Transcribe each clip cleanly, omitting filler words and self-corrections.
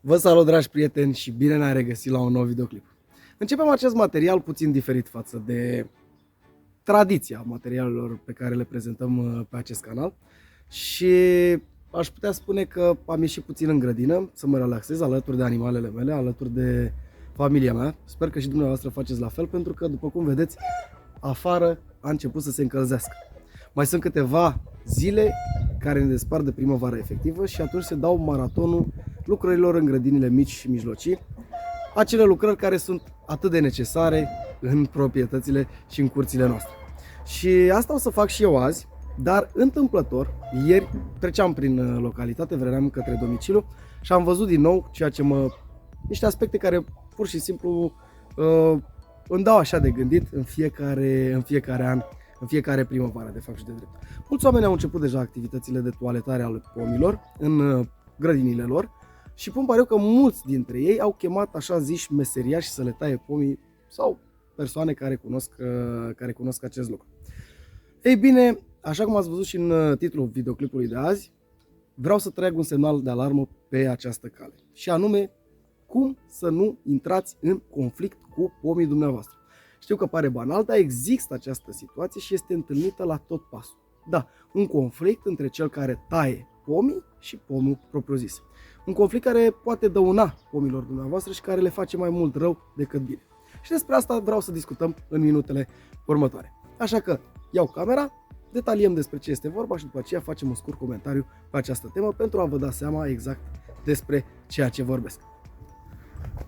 Vă salut, dragi prieteni, și bine ne-am regăsit la un nou videoclip. Începem acest material puțin diferit față de tradiția materialelor pe care le prezentăm pe acest canal și aș putea spune că am ieșit puțin în grădină să mă relaxez alături de animalele mele, alături de familia mea. Sper că și dumneavoastră faceți la fel, pentru că, după cum vedeți, afară a început să se încălzească. Mai sunt câteva zile care ne despart de primăvară efectivă și atunci se dau maratonul lucrărilor în grădinile mici și mijlocii, acele lucrări care sunt atât de necesare în proprietățile și în curțile noastre. Și asta o să fac și eu azi, dar întâmplător, ieri treceam prin localitate, veneam către domiciliu și am văzut din nou niște aspecte care pur și simplu îmi dau așa de gândit în fiecare an, în fiecare primăvară, de fapt și de drept. Mulți oameni au început deja activitățile de toaletare ale pomilor în grădinile lor și pun pariu că mulți dintre ei au chemat așa ziși meseriași să le taie pomii sau persoane care cunosc acest lucru. Ei bine, așa cum ați văzut și în titlul videoclipului de azi, vreau să trag un semnal de alarmă pe această cale. Și anume, cum să nu intrați în conflict cu pomii dumneavoastră. Știu că pare banal, dar există această situație și este întâlnită la tot pasul. Da, un conflict între cel care taie pomii și pomul propriu-zis. Un conflict care poate dăuna pomilor dumneavoastră și care le face mai mult rău decât bine. Și despre asta vreau să discutăm în minutele următoare. Așa că iau camera, detaliem despre ce este vorba și după aceea facem un scurt comentariu pe această temă pentru a vă da seama exact despre ceea ce vorbesc.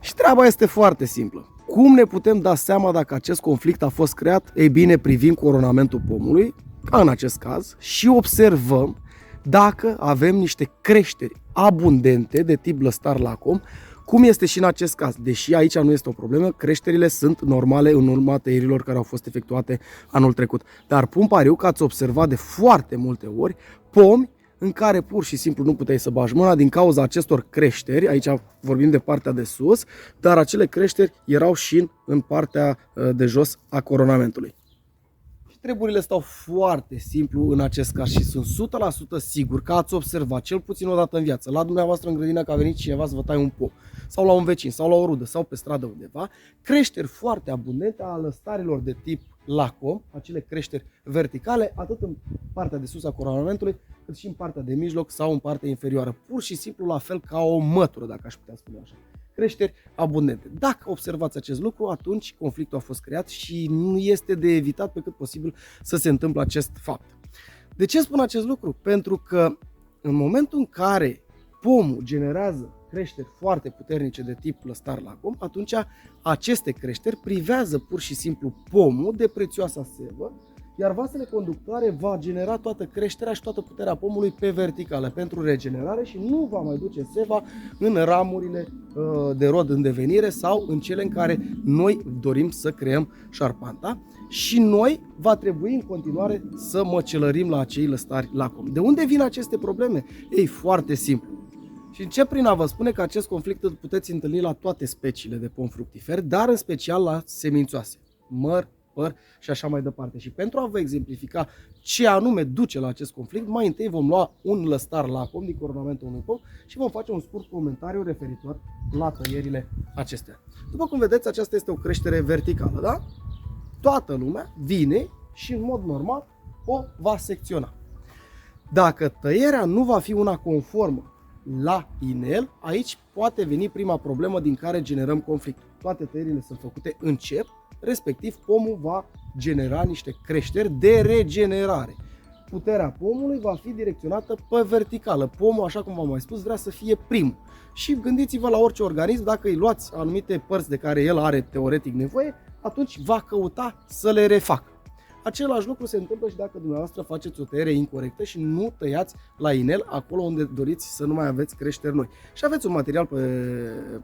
Și treaba este foarte simplă. Cum ne putem da seama dacă acest conflict a fost creat? Ei bine, privim coronamentul pomului, ca în acest caz, și observăm dacă avem niște creșteri abundente de tip lăstar lacom, cum este și în acest caz. Deși aici nu este o problemă, creșterile sunt normale în urma tăierilor care au fost efectuate anul trecut. Dar pun pariu că ați observat de foarte multe ori pomi în care pur și simplu nu puteai să bagi mâna din cauza acestor creșteri. Aici vorbim de partea de sus, dar acele creșteri erau și în partea de jos a coronamentului. Și treburile stau foarte simplu în acest caz și sunt 100% sigur că ați observat cel puțin o dată în viață, la dumneavoastră în grădină, că a venit cineva să vă taie un pom, sau la un vecin, sau la o rudă, sau pe stradă undeva, creșteri foarte abundente a lăstarilor de tip lacom, acele creșteri verticale, atât în partea de sus a coronamentului, cât și în partea de mijloc sau în partea inferioară. Pur și simplu la fel ca o mătură, dacă aș putea spune așa. Creșteri abundente. Dacă observați acest lucru, atunci conflictul a fost creat și nu este de evitat pe cât posibil să se întâmple acest fapt. De ce spun acest lucru? Pentru că în momentul în care pomul generează creșteri foarte puternice de tip lăstar lacom, atunci aceste creșteri privează pur și simplu pomul de prețioasa sevă, iar vasele conductoare va genera toată creșterea și toată puterea pomului pe verticală pentru regenerare și nu va mai duce seva în ramurile de rod în devenire sau în cele în care noi dorim să creăm șarpanta și noi va trebui în continuare să măcelărim la acei lăstari lacom. De unde vin aceste probleme? Ei, foarte simplu. Și încep prin a vă spune că acest conflict îl puteți întâlni la toate speciile de pom fructiferi, dar în special la semințoase, măr, păr și așa mai departe. Și pentru a vă exemplifica ce anume duce la acest conflict, mai întâi vom lua un lăstar lacom din coronamentul unui pom și vom face un scurt comentariu referitor la tăierile acestea. După cum vedeți, aceasta este o creștere verticală, da? Toată lumea vine și în mod normal o va secționa. Dacă tăierea nu va fi una conformă la inel, aici poate veni prima problemă din care generăm conflict. Toate tăierile sunt făcute încet, respectiv pomul va genera niște creșteri de regenerare. Puterea pomului va fi direcționată pe verticală. Pomul, așa cum v-am mai spus, vrea să fie primul. Și gândiți-vă la orice organism, dacă îi luați anumite părți de care el are teoretic nevoie, atunci va căuta să le refacă. Același lucru se întâmplă și dacă dumneavoastră faceți o tăiere incorrectă și nu tăiați la inel acolo unde doriți să nu mai aveți creșteri noi. Și aveți un material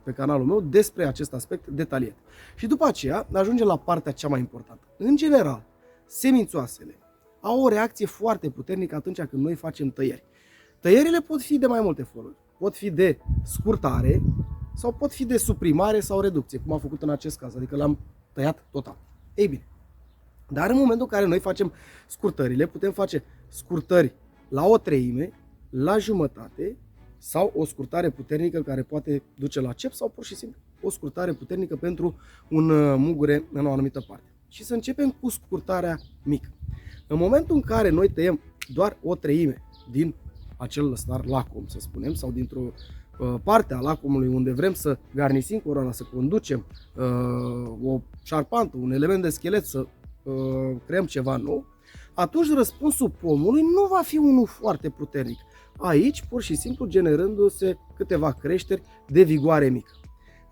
pe canalul meu despre acest aspect detaliat. Și după aceea ajungem la partea cea mai importantă. În general, semințoasele au o reacție foarte puternică atunci când noi facem tăieri. Tăierile pot fi de mai multe feluri. Pot fi de scurtare sau pot fi de suprimare sau reducție, cum am făcut în acest caz, adică l-am tăiat total. Ei bine, dar în momentul în care noi facem scurtările, putem face scurtări la o treime, la jumătate sau o scurtare puternică care poate duce la cep sau pur și simplu o scurtare puternică pentru un mugure în o anumită parte. Și să începem cu scurtarea mică. În momentul în care noi tăiem doar o treime din acel lăstar lacom, să spunem, sau dintr-o parte a lacomului unde vrem să garnisim coroana, să conducem o șarpantă, un element de schelet, să creăm ceva nou, atunci răspunsul pomului nu va fi unul foarte puternic. Aici, pur și simplu, generându-se câteva creșteri de vigoare mică.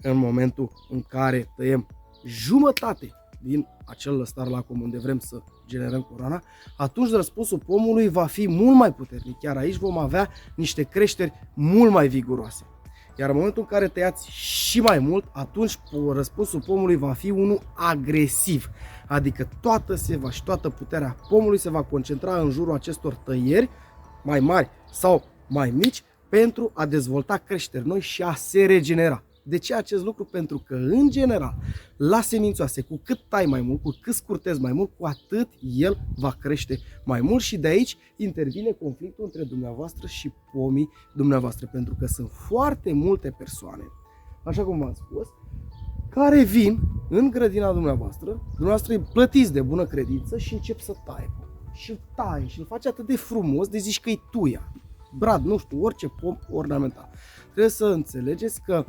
În momentul în care tăiem jumătate din acel lăstar lacom unde vrem să generăm coroana, atunci răspunsul pomului va fi mult mai puternic. Chiar aici vom avea niște creșteri mult mai viguroase. Iar în momentul în care tăiați și mai mult, atunci răspunsul pomului va fi unul agresiv. Adică toată puterea pomului se va concentra în jurul acestor tăieri mai mari sau mai mici pentru a dezvolta creșteri noi și a se regenera. De ce acest lucru? Pentru că, în general, la semințoase, cu cât tai mai mult, cu cât scurtezi mai mult, cu atât el va crește mai mult și de aici intervine conflictul între dumneavoastră și pomii dumneavoastră. Pentru că sunt foarte multe persoane, așa cum v-am spus, care vin în grădina dumneavoastră îi plătiți de bună credință și încep să taie. Și îl taie și îl face atât de frumos de zici că e tuia, brad, nu știu, orice pom ornamental. Trebuie să înțelegeți că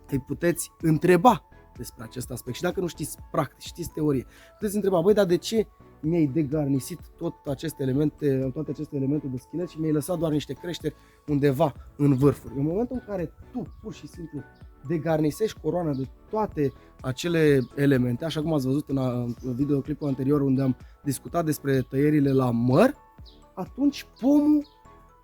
îi puteți întreba despre acest aspect și dacă nu știți practic, știți teorie, puteți întreba, băi, dar de ce mi-ai degarnisit toate aceste elemente de schelet și mi-ai lăsat doar niște creșteri undeva în vârfuri? În momentul în care tu pur și simplu degarnisești coroana de toate acele elemente, așa cum ați văzut în videoclipul anterior unde am discutat despre tăierile la măr, atunci pomul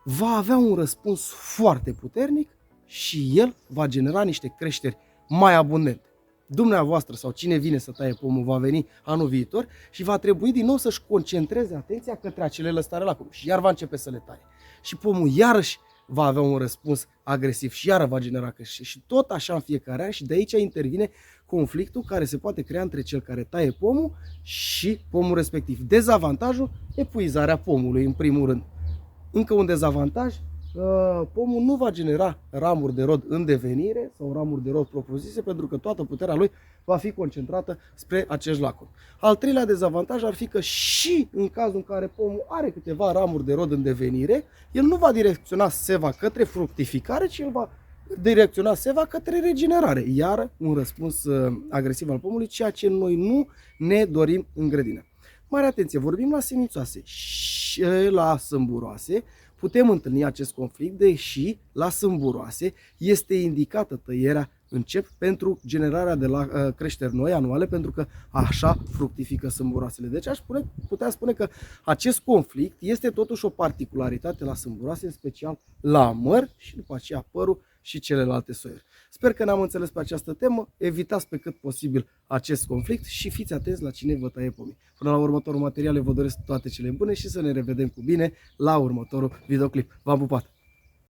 va avea un răspuns foarte puternic și el va genera niște creșteri mai abundente. Dumneavoastră sau cine vine să taie pomul va veni anul viitor și va trebui din nou să-și concentreze atenția către acele lăstare lacom și iar va începe să le taie. Și pomul iarăși va avea un răspuns agresiv și iară va genera creșteri. Și tot așa în fiecare an și de aici intervine conflictul care se poate crea între cel care taie pomul și pomul respectiv. Dezavantajul, epuizarea pomului în primul rând. Încă un dezavantaj, pomul nu va genera ramuri de rod în devenire sau ramuri de rod propriu-zise pentru că toată puterea lui va fi concentrată spre acești lacuri. Al treilea dezavantaj ar fi că și în cazul în care pomul are câteva ramuri de rod în devenire, el nu va direcționa seva către fructificare, ci el va direcționa seva către regenerare. Iar un răspuns agresiv al pomului, ceea ce noi nu ne dorim în grădină. Mare atenție, vorbim la semințoase și la sâmburoase. Putem întâlni acest conflict, deși la sâmburoase este indicată tăierea încep pentru generarea de creșteri noi anuale, pentru că așa fructifică sâmburoasele. Deci aș putea spune că acest conflict este totuși o particularitate la sâmburoase, în special la măr și după aceea părul și celelalte soiuri. Sper că ne-am înțeles pe această temă, evitați pe cât posibil acest conflict și fiți atenți la cine vă taie pomii. Până la următorul material vă doresc toate cele bune și să ne revedem cu bine la următorul videoclip. V-am pupat!